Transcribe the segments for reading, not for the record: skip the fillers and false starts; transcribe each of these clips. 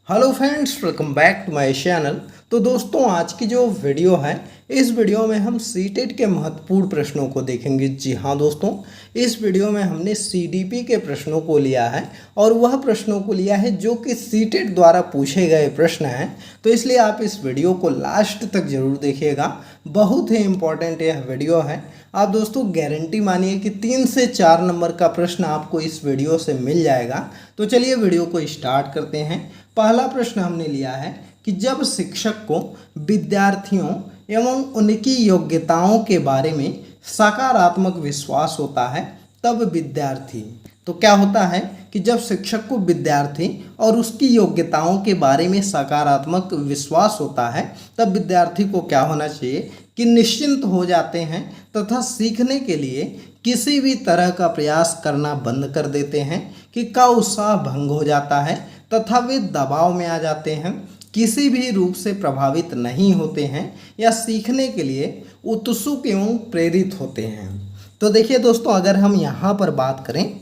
Hello friends, welcome back to my channel. तो दोस्तों, आज की जो वीडियो है, इस वीडियो में हम सीटेट के महत्वपूर्ण प्रश्नों को देखेंगे। जी हाँ दोस्तों, इस वीडियो में हमने सीडीपी के प्रश्नों को लिया है और वह प्रश्नों को लिया है जो कि सीटेट द्वारा पूछे गए प्रश्न हैं। तो इसलिए आप इस वीडियो को लास्ट तक जरूर देखिएगा, बहुत ही इम्पोर्टेंट यह वीडियो है। आप दोस्तों गारंटी मानिए कि 3 से 4 नंबर का प्रश्न आपको इस वीडियो से मिल जाएगा। तो चलिए वीडियो को स्टार्ट करते हैं। पहला प्रश्न हमने लिया है कि जब शिक्षक को विद्यार्थियों एवं उनकी योग्यताओं के बारे में सकारात्मक विश्वास होता है तब विद्यार्थी, तो क्या होता है कि जब शिक्षक को विद्यार्थी और उसकी योग्यताओं के बारे में सकारात्मक विश्वास होता है तब विद्यार्थी को क्या होना चाहिए कि निश्चिंत हो जाते हैं तथा सीखने के लिए किसी भी तरह का प्रयास करना बंद कर देते हैं, कि का उत्साह भंग हो जाता है तथा वे दबाव में आ जाते हैं, किसी भी रूप से प्रभावित नहीं होते हैं या सीखने के लिए उत्सुक एवं प्रेरित होते हैं। तो देखिए दोस्तों, अगर हम यहाँ पर बात करें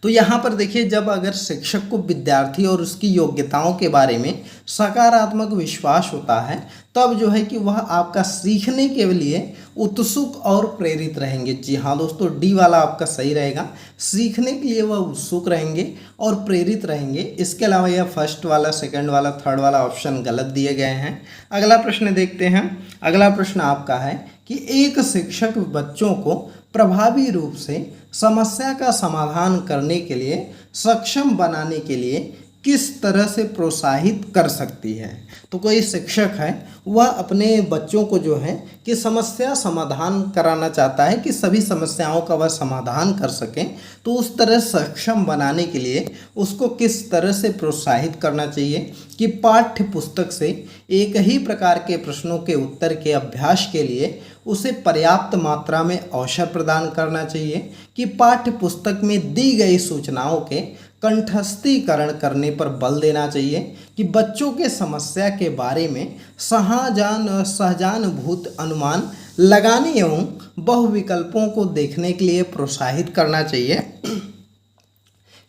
तो यहाँ पर देखिए, जब अगर शिक्षक को विद्यार्थी और उसकी योग्यताओं के बारे में सकारात्मक विश्वास होता है तब जो है कि वह आपका सीखने के लिए उत्सुक और प्रेरित रहेंगे। जी हाँ दोस्तों, डी वाला आपका सही रहेगा। सीखने के लिए वह उत्सुक रहेंगे और प्रेरित रहेंगे। इसके अलावा यह फर्स्ट वाला, सेकंड वाला, थर्ड वाला ऑप्शन गलत दिए गए हैं। अगला प्रश्न देखते हैं। अगला प्रश्न आपका है कि एक शिक्षक बच्चों को प्रभावी रूप से समस्या का समाधान करने के लिए सक्षम बनाने के लिए किस तरह से प्रोत्साहित कर सकती है। तो कोई शिक्षक है, वह अपने बच्चों को जो है कि समस्या समाधान कराना चाहता है कि सभी समस्याओं का वह समाधान कर सकें, तो उस तरह सक्षम बनाने के लिए उसको किस तरह से प्रोत्साहित करना चाहिए कि पाठ्य पुस्तक से एक ही प्रकार के प्रश्नों के उत्तर के अभ्यास के लिए उसे पर्याप्त मात्रा में अवसर प्रदान करना चाहिए, कि पाठ्य पुस्तक में दी गई सूचनाओं के कंठस्थीकरण करने पर बल देना चाहिए, कि बच्चों के समस्या के बारे में सहजानुभूत अनुमान लगाने एवं बहुविकल्पों को देखने के लिए प्रोत्साहित करना चाहिए,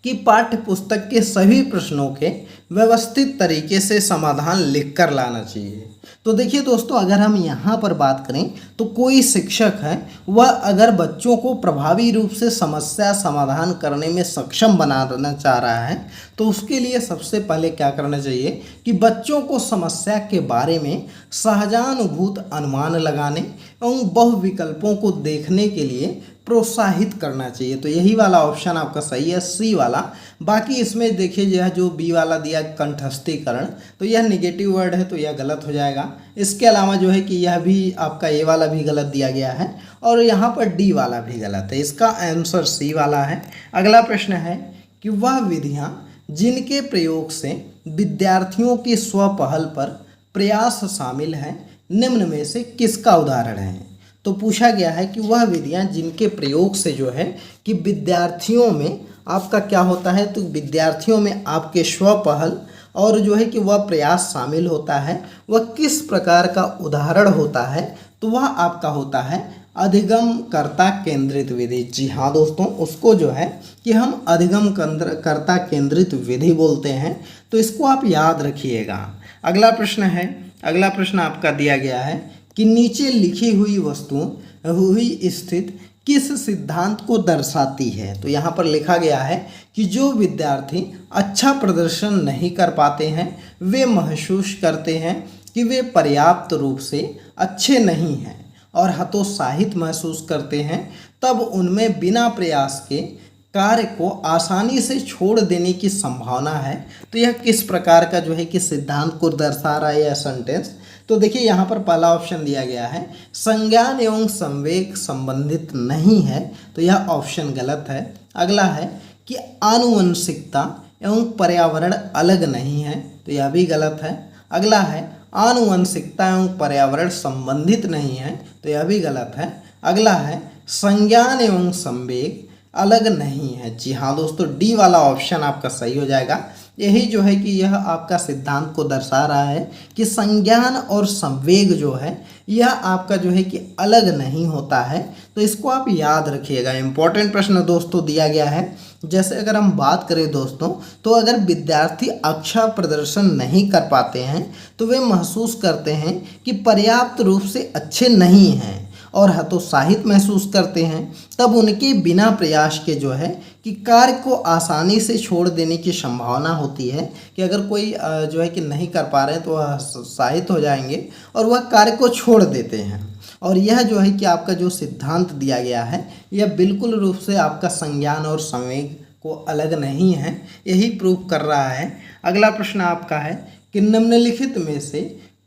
कि पाठ्य पुस्तक के सभी प्रश्नों के व्यवस्थित तरीके से समाधान लिखकर लाना चाहिए। तो देखिए दोस्तों, अगर हम यहाँ पर बात करें तो कोई शिक्षक है, वह अगर बच्चों को प्रभावी रूप से समस्या समाधान करने में सक्षम बनाना चाह रहा है तो उसके लिए सबसे पहले क्या करना चाहिए कि बच्चों को समस्या के बारे में सहजानुभूत अनुमान लगाने एवं बहुविकल्पों को देखने के लिए प्रोत्साहित करना चाहिए। तो यही वाला ऑप्शन आपका सही है, सी वाला। बाकी इसमें देखिए, यह जो बी वाला दिया कंठस्थीकरण, तो यह निगेटिव वर्ड है तो यह गलत हो जाएगा। इसके अलावा जो है कि यह भी आपका ए वाला भी गलत दिया गया है और यहाँ पर डी वाला भी गलत है। इसका आंसर सी वाला है। अगला प्रश्न है कि वह विधियाँ जिनके प्रयोग से विद्यार्थियों की स्वपहल पर प्रयास शामिल हैं निम्न में से किसका उदाहरण है। तो पूछा गया है कि वह विधियां जिनके प्रयोग से जो है कि विद्यार्थियों में आपका क्या होता है, तो विद्यार्थियों में आपके स्वपहल और जो है कि वह प्रयास शामिल होता है, वह किस प्रकार का उदाहरण होता है। तो वह आपका होता है अधिगम कर्ता केंद्रित विधि। जी हाँ दोस्तों, उसको जो है कि हम अधिगम कर्ता केंद्रित विधि बोलते हैं। तो इसको आप याद रखिएगा। अगला प्रश्न है, अगला प्रश्न आपका दिया गया है कि नीचे लिखी हुई वस्तुओं हुई स्थिति किस सिद्धांत को दर्शाती है। तो यहाँ पर लिखा गया है कि जो विद्यार्थी अच्छा प्रदर्शन नहीं कर पाते हैं वे महसूस करते हैं कि वे पर्याप्त रूप से अच्छे नहीं हैं और हतोत्साहित महसूस करते हैं, तब उनमें बिना प्रयास के कार्य को आसानी से छोड़ देने की संभावना है। तो यह किस प्रकार का जो है कि सिद्धांत को दर्शा रहा है यह सेंटेंस। तो देखिए, यहाँ पर पहला ऑप्शन दिया गया है संज्ञान एवं संवेग संबंधित नहीं है, तो यह ऑप्शन गलत है। अगला है कि आनुवंशिकता एवं पर्यावरण अलग नहीं है, तो यह भी गलत है। अगला है आनुवंशिकता एवं पर्यावरण संबंधित नहीं है, तो यह भी गलत है। अगला है संज्ञान एवं संवेग अलग नहीं है। जी हाँ दोस्तों, डी वाला ऑप्शन आपका सही हो जाएगा। यही जो है कि यह आपका सिद्धांत को दर्शा रहा है कि संज्ञान और संवेग जो है यह आपका जो है कि अलग नहीं होता है। तो इसको आप याद रखिएगा। इंपॉर्टेंट प्रश्न दोस्तों दिया गया है। जैसे अगर हम बात करें दोस्तों, तो अगर विद्यार्थी अच्छा प्रदर्शन नहीं कर पाते हैं तो वे महसूस करते हैं कि पर्याप्त रूप से अच्छे नहीं हैं और हतोत्साहित महसूस करते हैं, तब उनके बिना प्रयास के जो है कि कार्य को आसानी से छोड़ देने की संभावना होती है कि अगर कोई जो है कि नहीं कर पा रहे हैं तो वह हतोत्साहित हो जाएंगे और वह कार्य को छोड़ देते हैं। और यह जो है कि आपका जो सिद्धांत दिया गया है यह बिल्कुल रूप से आपका संज्ञान और संवेग को अलग नहीं है, यही प्रूव कर रहा है। अगला प्रश्न आपका है कि निम्नलिखित में से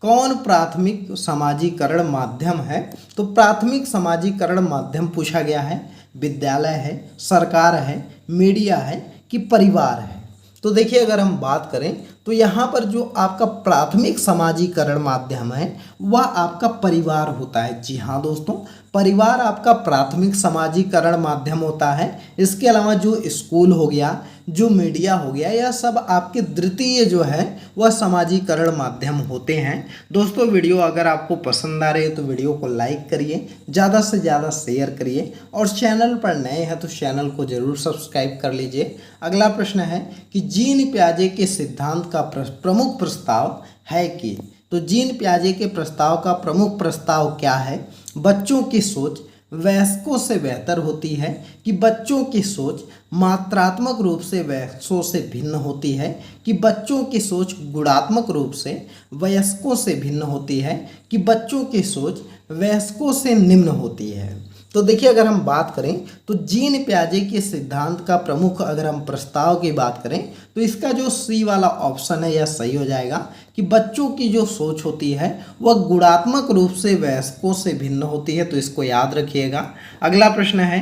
कौन प्राथमिक समाजीकरण माध्यम है। तो प्राथमिक समाजीकरण माध्यम पूछा गया है, विद्यालय है, सरकार है, मीडिया है कि परिवार है। तो देखिए अगर हम बात करें तो यहाँ पर जो आपका प्राथमिक समाजीकरण माध्यम है वह आपका परिवार होता है। जी हाँ दोस्तों, परिवार आपका प्राथमिक समाजीकरण माध्यम होता है। इसके अलावा जो स्कूल हो गया, जो मीडिया हो गया, यह सब आपके द्वितीय जो है वह समाजीकरण माध्यम होते हैं। दोस्तों वीडियो अगर आपको पसंद आ रही है तो वीडियो को लाइक करिए, ज़्यादा से ज़्यादा शेयर करिए और चैनल पर नए हैं तो चैनल को ज़रूर सब्सक्राइब कर लीजिए। अगला प्रश्न है कि जीन पियाजे के सिद्धांत का प्रमुख प्रस्ताव है कि। तो जीन पियाजे के प्रस्ताव का प्रमुख प्रस्ताव क्या है। बच्चों की सोच वयस्कों से बेहतर होती है कि बच्चों की सोच मात्रात्मक रूप से वयस्कों से भिन्न होती है कि बच्चों की सोच गुणात्मक रूप से वयस्कों से भिन्न होती है कि बच्चों की सोच वयस्कों से निम्न होती है। तो देखिए अगर हम बात करें तो जीन पियाजे के सिद्धांत का प्रमुख अगर हम प्रस्ताव की बात करें तो इसका जो सी वाला ऑप्शन है यह सही हो जाएगा कि बच्चों की जो सोच होती है वह गुणात्मक रूप से वयस्कों से भिन्न होती है। तो इसको याद रखिएगा। अगला प्रश्न है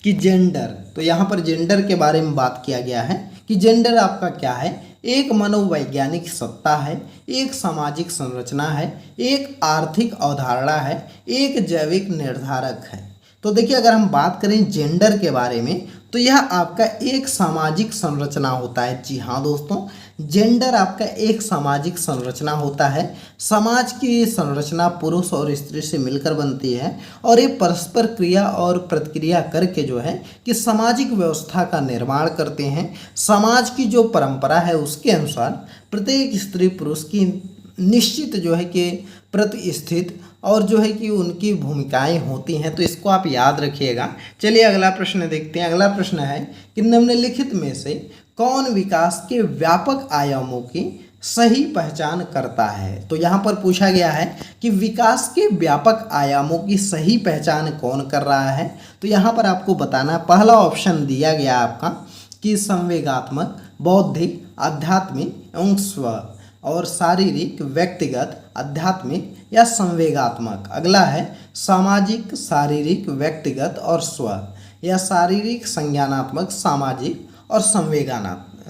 कि जेंडर। तो यहाँ पर जेंडर के बारे में बात किया गया है कि जेंडर आपका क्या है। एक मनोवैज्ञानिक सत्ता है, एक सामाजिक संरचना है, एक आर्थिक अवधारणा है, एक जैविक निर्धारक है। तो देखिए अगर हम बात करें जेंडर के बारे में तो यह आपका एक सामाजिक संरचना होता है। जी हाँ दोस्तों, जेंडर आपका एक सामाजिक संरचना होता है। समाज की संरचना पुरुष और स्त्री से मिलकर बनती है और ये परस्पर क्रिया और प्रतिक्रिया करके जो है कि सामाजिक व्यवस्था का निर्माण करते हैं। समाज की जो परंपरा है उसके अनुसार प्रत्येक स्त्री पुरुष की निश्चित जो है कि प्रतिस्थित और जो है कि उनकी भूमिकाएं होती हैं। तो इसको आप याद रखिएगा। चलिए अगला प्रश्न देखते हैं। अगला प्रश्न है कि निम्नलिखित में से कौन विकास के व्यापक आयामों की सही पहचान करता है। तो यहाँ पर पूछा गया है कि विकास के व्यापक आयामों की सही पहचान कौन कर रहा है। तो यहाँ पर आपको बताना, पहला ऑप्शन दिया गया आपका कि संवेगात्मक, बौद्धिक, आध्यात्मिक एवं स्व और शारीरिक, व्यक्तिगत, आध्यात्मिक या संवेगात्मक। अगला है सामाजिक, शारीरिक, व्यक्तिगत और स्व या शारीरिक, संज्ञानात्मक, सामाजिक और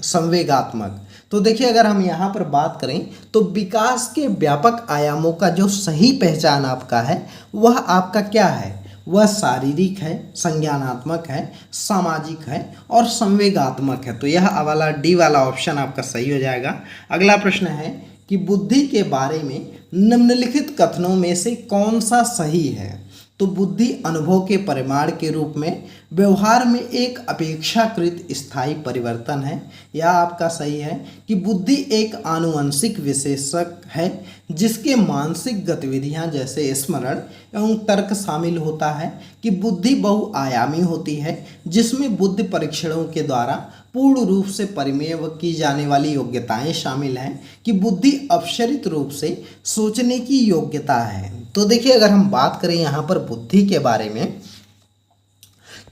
संवेगात्मक। तो देखिए अगर हम यहाँ पर बात करें तो विकास के व्यापक आयामों का जो सही पहचान आपका है वह आपका क्या है, वह शारीरिक है, संज्ञानात्मक है, सामाजिक है और संवेगात्मक है। तो यह वाला डी वाला ऑप्शन आपका सही हो जाएगा। अगला प्रश्न है कि बुद्धि के बारे में निम्नलिखित कथनों में से कौन सा सही है। तो बुद्धि अनुभव के परिमाण के रूप में व्यवहार में एक अपेक्षाकृत स्थायी परिवर्तन है। यह आपका सही है कि बुद्धि एक आनुवंशिक विशेषक है जिसके मानसिक गतिविधियां जैसे स्मरण एवं तर्क शामिल होता है कि बुद्धि बहुआयामी होती है जिसमें बुद्धि परीक्षणों के द्वारा पूर्ण रूप से परिमेय की जाने वाली योग्यताएं शामिल हैं कि बुद्धि अपसरित रूप से सोचने की योग्यता है। तो देखिए अगर हम बात करें यहाँ पर बुद्धि के बारे में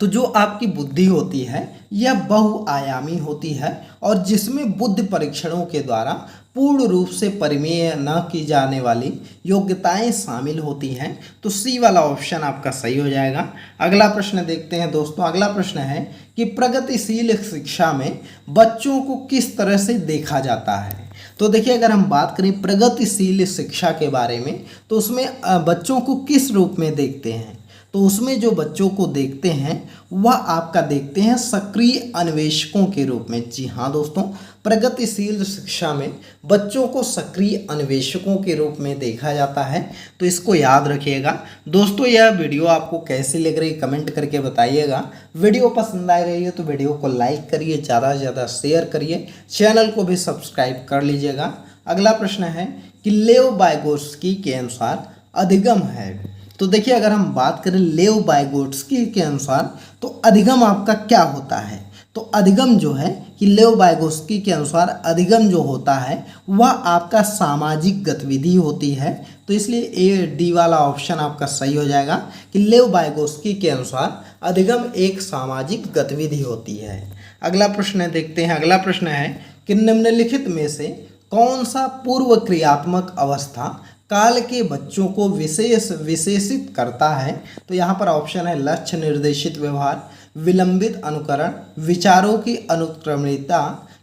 तो जो आपकी बुद्धि होती है यह बहुआयामी होती है और जिसमें बुद्धि परीक्षणों के द्वारा पूर्ण रूप से परिमेय न की जाने वाली योग्यताएं शामिल होती हैं। तो सी वाला ऑप्शन आपका सही हो जाएगा। अगला प्रश्न देखते हैं दोस्तों। अगला प्रश्न है कि प्रगतिशील शिक्षा में बच्चों को किस तरह से देखा जाता है। तो देखिए अगर हम बात करें प्रगतिशील शिक्षा के बारे में तो उसमें बच्चों को किस रूप में देखते हैं। तो उसमें जो बच्चों को देखते हैं वह आपका देखते हैं सक्रिय अन्वेषकों के रूप में। जी हाँ दोस्तों, प्रगतिशील शिक्षा में बच्चों को सक्रिय अन्वेषकों के रूप में देखा जाता है, तो इसको याद रखिएगा। दोस्तों यह वीडियो आपको कैसी लग रही कमेंट करके बताइएगा। वीडियो पसंद आ रही है तो वीडियो को लाइक करिए, ज़्यादा से ज़्यादा शेयर करिए, चैनल को भी सब्सक्राइब कर लीजिएगा। अगला प्रश्न है कि लेव वाइगोत्स्की के अनुसार अधिगम है। तो देखिए, अगर हम बात करें लेव वाइगोत्स्की के अनुसार तो अधिगम आपका क्या होता है। तो अधिगम जो है कि लेव वाइगोत्स्की के अनुसार अधिगम जो होता है वह आपका सामाजिक गतिविधि होती है। तो इसलिए ए डी वाला ऑप्शन आपका सही हो जाएगा कि लेव वाइगोत्स्की के अनुसार अधिगम एक सामाजिक गतिविधि होती है। अगला प्रश्न देखते हैं। अगला प्रश्न है कि निम्नलिखित में से कौन सा पूर्व क्रियात्मक अवस्था काल के बच्चों को विशेषित करता है। तो यहाँ पर ऑप्शन है लक्ष्य निर्देशित व्यवहार, विलंबित अनुकरण, विचारों की अनुक्रमणिकता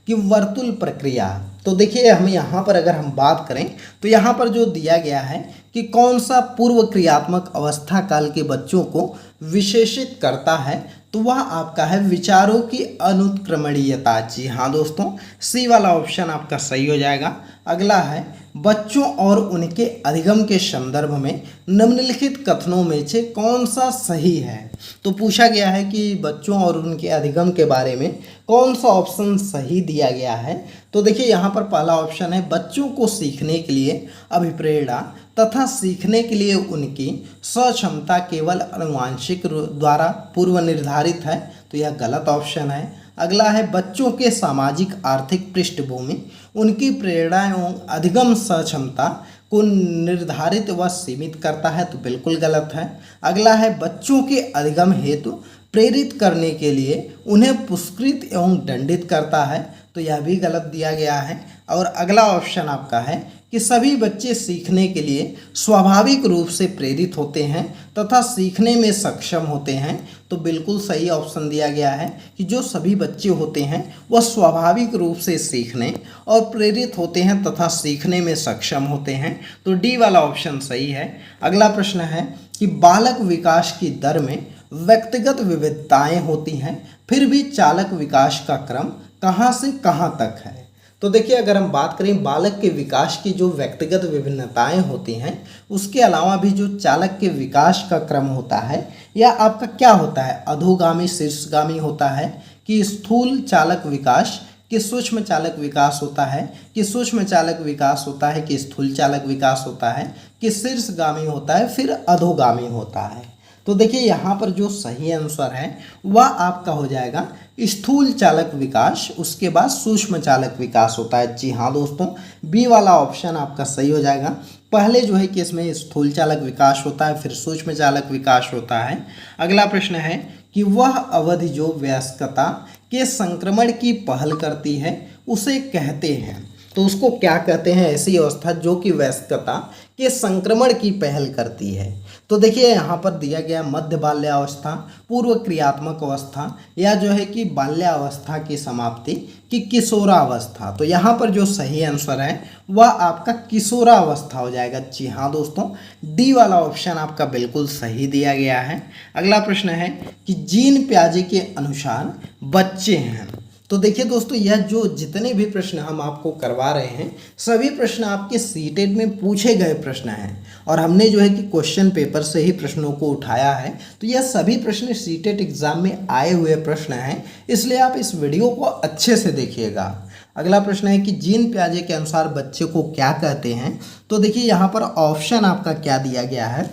की वर्तुल प्रक्रिया। तो देखिए, हम यहाँ पर अगर हम बात करें तो यहाँ पर जो दिया गया है कि कौन सा पूर्व क्रियात्मक अवस्था काल के बच्चों को विशेषित करता है, तो वह आपका है विचारों की अनुत्क्रमणीयता। जी हाँ दोस्तों, सी वाला ऑप्शन आपका सही हो जाएगा। अगला है बच्चों और उनके अधिगम के संदर्भ में निम्नलिखित कथनों में से कौन सा सही है। तो पूछा गया है कि बच्चों और उनके अधिगम के बारे में कौन सा ऑप्शन सही दिया गया है। तो देखिए, यहाँ पर पहला ऑप्शन है बच्चों को सीखने के लिए अभिप्रेरणा तथा सीखने के लिए उनकी सक्षमता केवल आनुवंशिक द्वारा पूर्व निर्धारित है। तो यह गलत ऑप्शन है। अगला है बच्चों के सामाजिक आर्थिक पृष्ठभूमि उनकी प्रेरणा एवं अधिगम सक्षमता को निर्धारित व सीमित करता है। तो बिल्कुल गलत है। अगला है बच्चों के अधिगम हेतु प्रेरित करने के लिए उन्हें पुरस्कृत एवं दंडित करता है। तो यह भी गलत दिया गया है। और अगला ऑप्शन आपका है कि सभी बच्चे सीखने के लिए स्वाभाविक रूप से प्रेरित होते हैं तथा सीखने में सक्षम होते हैं। तो बिल्कुल सही ऑप्शन दिया गया है कि जो सभी बच्चे होते हैं वह स्वाभाविक रूप से सीखने और प्रेरित होते हैं तथा सीखने में सक्षम होते हैं। तो डी वाला ऑप्शन सही है। अगला प्रश्न है कि बालक विकास की दर में व्यक्तिगत विविधताएं होती हैं, फिर भी चालक विकास का क्रम कहाँ से कहाँ तक है। तो देखिए, अगर हम बात करें बालक के विकास की जो व्यक्तिगत विभिन्नताएं होती हैं, उसके अलावा भी जो चालक के विकास का क्रम होता है या आपका क्या होता है, अधोगामी शीर्षगामी होता है कि स्थूल चालक विकास कि सूक्ष्म चालक विकास होता है, कि सूक्ष्म चालक विकास होता है, कि स्थूल चालक विकास होता है, कि शीर्षगामी होता है, फिर अधोगामी होता है। तो देखिए, यहाँ पर जो सही आंसर है वह आपका हो जाएगा स्थूल चालक विकास, उसके बाद सूक्ष्म चालक विकास होता है। जी हाँ दोस्तों, बी वाला ऑप्शन आपका सही हो जाएगा। पहले जो है कि इसमें स्थूल चालक विकास होता है, फिर सूक्ष्म चालक विकास होता है। अगला प्रश्न है कि वह अवधि जो वयस्कता के संक्रमण की पहल करती है उसे कहते हैं। तो उसको क्या कहते हैं, ऐसी अवस्था जो कि वयस्कता के संक्रमण की पहल करती है। तो देखिए, यहाँ पर दिया गया मध्य बाल्यावस्था, पूर्व क्रियात्मक अवस्था या जो है कि बाल्यावस्था की समाप्ति की किशोरावस्था। तो यहाँ पर जो सही आंसर है वह आपका किशोरावस्था हो जाएगा। जी हाँ दोस्तों, डी वाला ऑप्शन आपका बिल्कुल सही दिया गया है। अगला प्रश्न है कि जीन पियाजे के अनुसार बच्चे हैं। तो देखिए दोस्तों, यह जो जितने भी प्रश्न हम आपको करवा रहे हैं सभी प्रश्न आपके सीटेट में पूछे गए प्रश्न हैं और हमने जो है कि क्वेश्चन पेपर से ही प्रश्नों को उठाया है। तो यह सभी प्रश्न सीटेट एग्जाम में आए हुए प्रश्न हैं, इसलिए आप इस वीडियो को अच्छे से देखिएगा। अगला प्रश्न है कि जीन पियाजे के अनुसार बच्चे को क्या कहते हैं। तो देखिए, यहाँ पर ऑप्शन आपका क्या दिया गया है,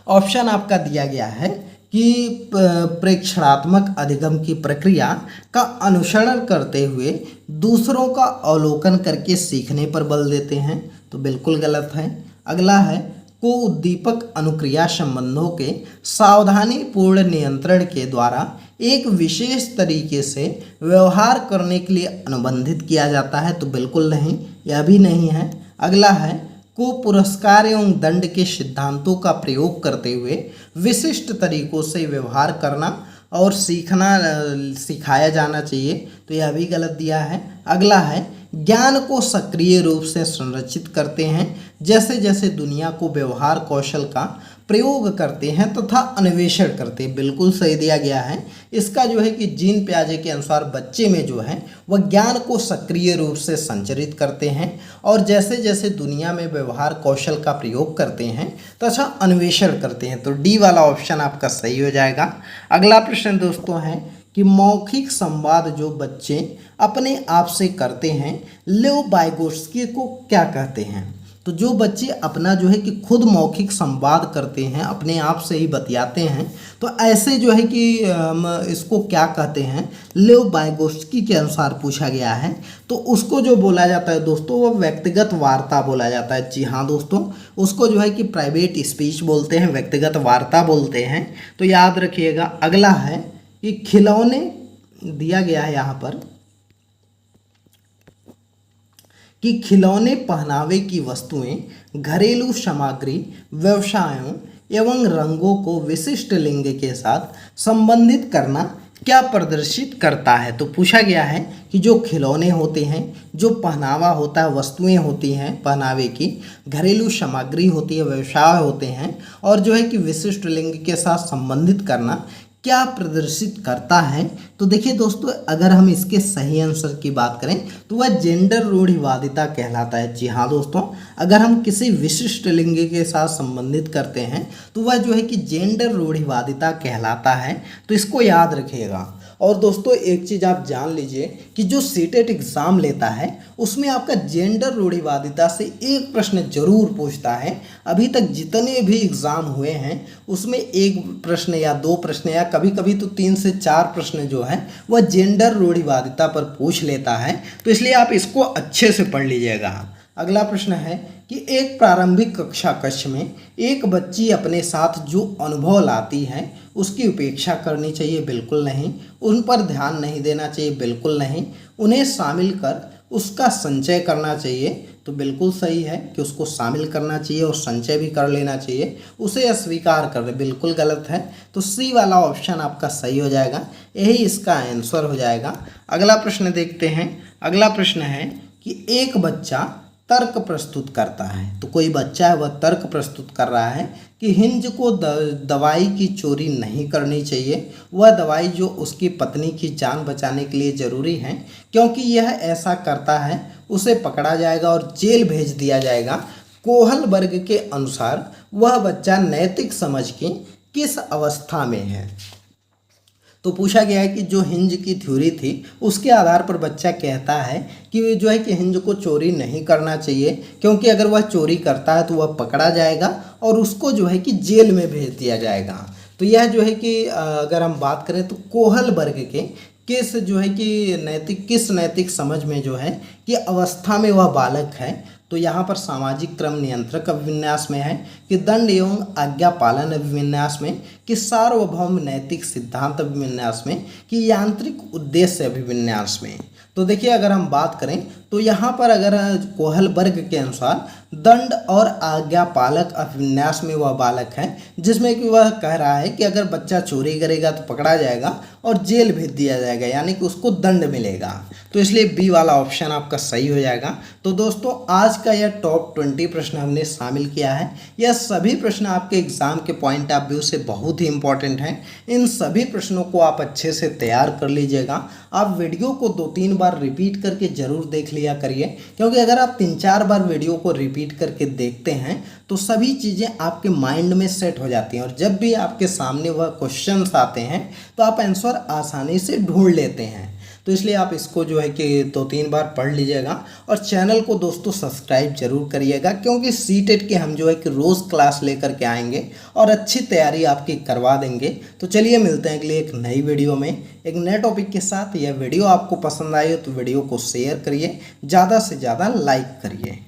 ऑप्शन आपका दिया गया है कि प्रेक्षणात्मक अधिगम की प्रक्रिया का अनुसरण करते हुए दूसरों का अवलोकन करके सीखने पर बल देते हैं। तो बिल्कुल गलत है। अगला है को उद्दीपक अनुक्रिया संबंधों के सावधानीपूर्ण नियंत्रण के द्वारा एक विशेष तरीके से व्यवहार करने के लिए अनुबंधित किया जाता है। तो बिल्कुल नहीं, यह भी नहीं है। अगला है को पुरस्कार एवं दंड के सिद्धांतों का प्रयोग करते हुए विशिष्ट तरीकों से व्यवहार करना और सीखना सिखाया जाना चाहिए। तो यह भी गलत दिया है। अगला है ज्ञान को सक्रिय रूप से संरचित करते हैं, जैसे जैसे दुनिया को व्यवहार कौशल का प्रयोग करते हैं तथा अन्वेषण करते हैं। बिल्कुल सही दिया गया है। इसका जो है कि जीन पियाजे के अनुसार बच्चे में जो है वह ज्ञान को सक्रिय रूप से संचरित करते हैं और जैसे जैसे दुनिया में व्यवहार कौशल का प्रयोग करते हैं तथा अन्वेषण करते हैं। तो डी वाला ऑप्शन आपका सही हो जाएगा। अगला प्रश्न दोस्तों है कि मौखिक संवाद जो बच्चे अपने आप से करते हैं लेव वाइगोत्स्की को क्या कहते हैं। तो जो बच्चे अपना जो है कि खुद मौखिक संवाद करते हैं, अपने आप से ही बतियाते हैं, तो ऐसे जो है कि इसको क्या कहते हैं, लेव वाइगोत्स्की के अनुसार पूछा गया है। तो उसको जो बोला जाता है दोस्तों वो व्यक्तिगत वार्ता बोला जाता है। जी हाँ दोस्तों, उसको जो है कि प्राइवेट स्पीच बोलते हैं, व्यक्तिगत वार्ता बोलते हैं। तो याद रखिएगा। अगला है कि खिलौने दिया गया है यहाँ पर कि खिलौने, पहनावे की वस्तुएं, घरेलू सामग्री, व्यवसायों एवं रंगों को विशिष्ट लिंग के साथ संबंधित करना क्या प्रदर्शित करता है। तो पूछा गया है कि जो खिलौने होते हैं, जो पहनावा होता है, वस्तुएं होती हैं पहनावे की, घरेलू सामग्री होती है, व्यवसाय होते हैं, और जो है कि विशिष्ट लिंग के साथ संबंधित करना क्या प्रदर्शित करता है। तो देखिए दोस्तों, अगर हम इसके सही आंसर की बात करें तो वह जेंडर रूढ़िवादिता कहलाता है। जी हाँ दोस्तों, अगर हम किसी विशिष्ट लिंग के साथ संबंधित करते हैं तो वह जो है कि जेंडर रूढ़िवादिता कहलाता है। तो इसको याद रखिएगा। और दोस्तों एक चीज़ आप जान लीजिए कि जो सीटेट एग्ज़ाम लेता है उसमें आपका जेंडर रूढ़िवादिता से एक प्रश्न जरूर पूछता है। अभी तक जितने भी एग्ज़ाम हुए हैं उसमें एक प्रश्न या दो प्रश्न या कभी कभी तो 3 से 4 प्रश्न जो है वह जेंडर रूढ़िवादिता पर पूछ लेता है। तो इसलिए आप इसको अच्छे से पढ़ लीजिएगा। अगला प्रश्न है कि एक प्रारंभिक कक्षा कक्ष में एक बच्ची अपने साथ जो अनुभव लाती है उसकी उपेक्षा करनी चाहिए, बिल्कुल नहीं। उन पर ध्यान नहीं देना चाहिए, बिल्कुल नहीं। उन्हें शामिल कर उसका संचय करना चाहिए, तो बिल्कुल सही है कि उसको शामिल करना चाहिए और संचय भी कर लेना चाहिए। उसे अस्वीकार कर, बिल्कुल गलत है। तो सी वाला ऑप्शन आपका सही हो जाएगा, यही इसका आंसर हो जाएगा। अगला प्रश्न देखते हैं। अगला प्रश्न है कि एक बच्चा तर्क प्रस्तुत करता है। तो कोई बच्चा है वह तर्क प्रस्तुत कर रहा है कि हिंज को दवाई की चोरी नहीं करनी चाहिए। वह दवाई जो उसकी पत्नी की जान बचाने के लिए ज़रूरी है, क्योंकि यह ऐसा करता है उसे पकड़ा जाएगा और जेल भेज दिया जाएगा। कोहल वर्ग के अनुसार वह बच्चा नैतिक समझ की किस अवस्था में है। तो पूछा गया है कि जो हिंज की थ्योरी थी उसके आधार पर बच्चा कहता है कि जो है कि हिंज को चोरी नहीं करना चाहिए, क्योंकि अगर वह चोरी करता है तो वह पकड़ा जाएगा और उसको जो है कि जेल में भेज दिया जाएगा। तो यह जो है कि अगर हम बात करें तो कोहल वर्ग के किस जो है कि किस नैतिक समझ में जो है कि अवस्था में वह बालक है। तो यहाँ पर सामाजिक क्रम नियंत्रक अभिविन्यास में है, कि दंड एवं आज्ञा पालन अभिविन्यास में, कि सार्वभौम नैतिक सिद्धांत अभिविन्यास में, कि यांत्रिक उद्देश्य अभिविन्यास में। तो देखिए अगर हम बात करें तो यहाँ पर अगर कोहल वर्ग के अनुसार दंड और आज्ञा पालक अभिविन्यास में वह बालक है, जिसमें कि वह कह रहा है कि अगर बच्चा चोरी करेगा तो पकड़ा जाएगा और जेल भेज दिया जाएगा, यानी कि उसको दंड मिलेगा। तो इसलिए बी वाला ऑप्शन आपका सही हो जाएगा। तो दोस्तों आज का यह टॉप 20 प्रश्न हमने शामिल किया है। यह सभी प्रश्न आपके एग्जाम के पॉइंट ऑफ व्यू से बहुत ही इंपॉर्टेंट हैं। इन सभी प्रश्नों को आप अच्छे से तैयार कर लीजिएगा। आप वीडियो को 2-3 बार रिपीट करके ज़रूर देख लिया करिए, क्योंकि अगर आप 3-4 बार वीडियो को रिपीट करके देखते हैं तो सभी चीज़ें आपके माइंड में सेट हो जाती हैं और जब भी आपके सामने वह क्वेश्चंस आते हैं तो आप आंसर आसानी से ढूंढ लेते हैं। तो इसलिए आप इसको जो है कि 2-3 बार पढ़ लीजिएगा और चैनल को दोस्तों सब्सक्राइब जरूर करिएगा, क्योंकि सीटेट के हम जो है कि रोज़ क्लास लेकर के आएंगे और अच्छी तैयारी आपकी करवा देंगे। तो चलिए मिलते हैं अगले एक नई वीडियो में एक नए टॉपिक के साथ। यह वीडियो आपको पसंद आई हो तो वीडियो को शेयर करिए, ज़्यादा से ज़्यादा लाइक करिए।